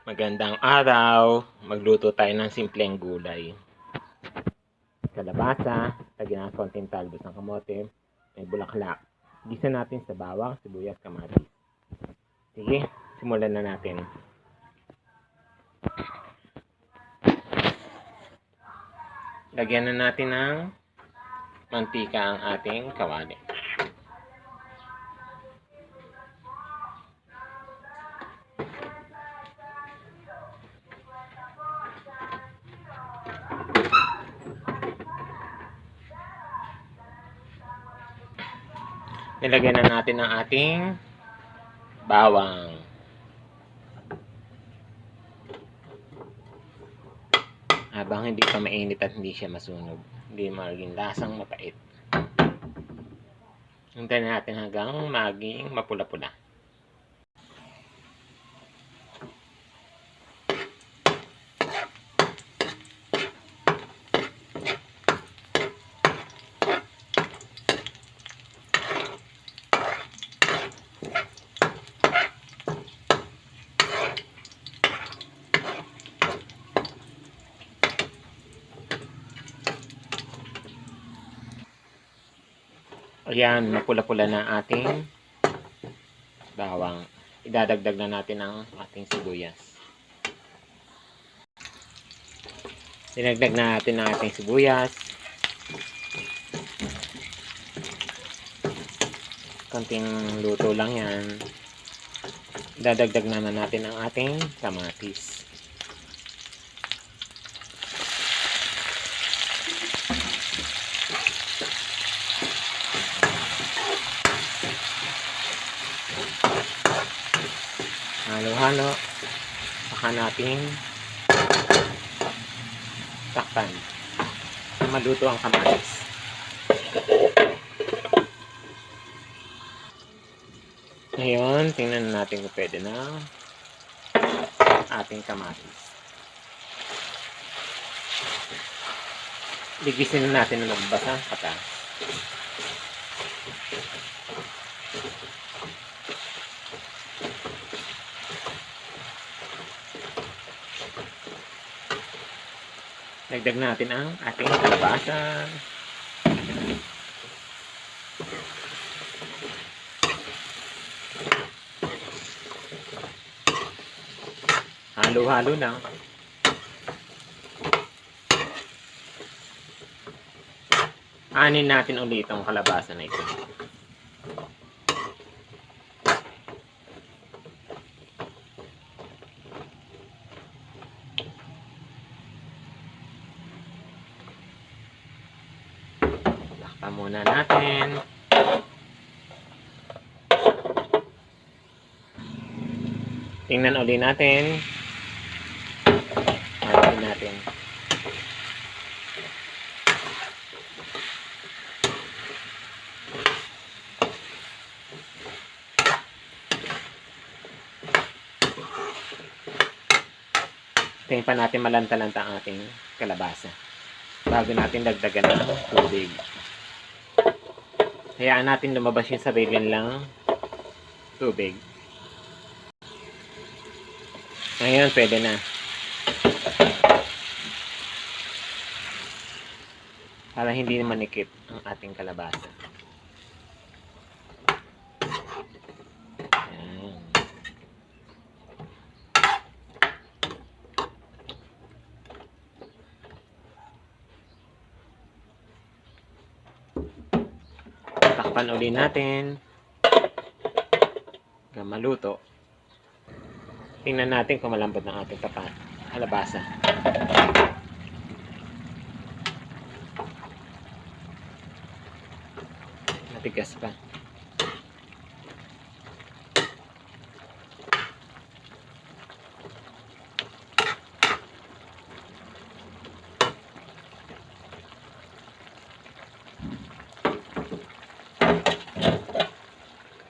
Magandang araw! Magluto tayo ng simpleng gulay. Kalabasa, lagyan ng konting talbos ng kamote, may bulaklak. Gisa natin sa bawang, sibuyas, kamatis. Sige, simulan na natin. Lagyan na natin ng mantika ang ating kawali. Nilagyan na natin ang ating bawang. Habang hindi pa mainit at hindi siya masunog, hindi maging lasang mapait. Hintayin natin hanggang maging mapula-pula. Ayan, mapula-pula na ating bawang. Idadagdag na natin ang ating sibuyas. Dinagdag na natin ang ating sibuyas. Konting luto lang yan. Idadagdag naman natin ang ating kamatis. Halo-halo. Saka natin takpan na maluto ang kamatis. Ngayon, tingnan natin kung pwede na ating kamatis. Ligisin na natin ng magbasa patas. Dagdag natin ang ating kalabasa. Halo-halo lang. Anin natin ulit itong kalabasa na ito. Takpan muna natin. Tingnan ulit natin. Haloin natin. Tingnan pa natin malanta-lanta ang ating kalabasa bago natin dagdagan ng tubig. Hayaan natin lumabas yung sariling lang tubig. Ngayon, pwede na. Para hindi manikip ang ating kalabasa. Ayan. Takpan ulit natin hanggang maluto. Tingnan natin kung malambot ng ating kalabasa. Matigas pa.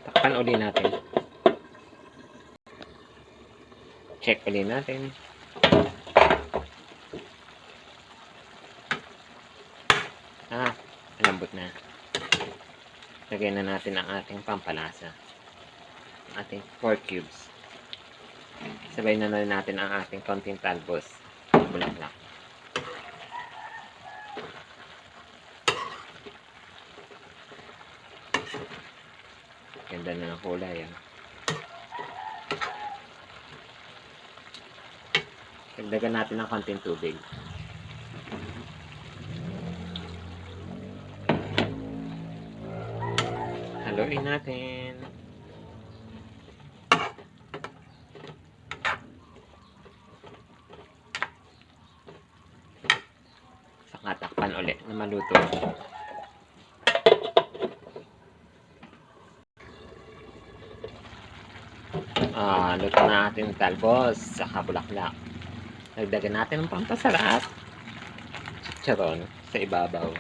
Takpan ulit natin. Check ulit natin. Malambot na. Lagyan na natin ang ating pampalasa. Ating 4 cubes. Sabay na rin natin ang ating konting talbos. Bulaklak. Ganda na ng kulay. Dagdagan natin ng konting tubig. Haluin natin. Saka takpan ulit na maluto. Luto na ating talbos saka bulaklak. Dagdagan natin ng pampasarap. Chicharon sa ibabaw.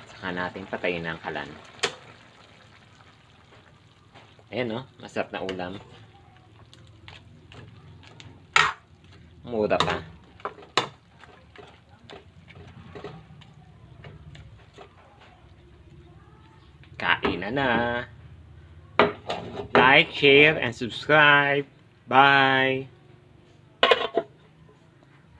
Saka natin patayin ang kalan. Ayan, no? Masarap na ulam. Mura pa. Kain na. Like, share, and subscribe. Bye!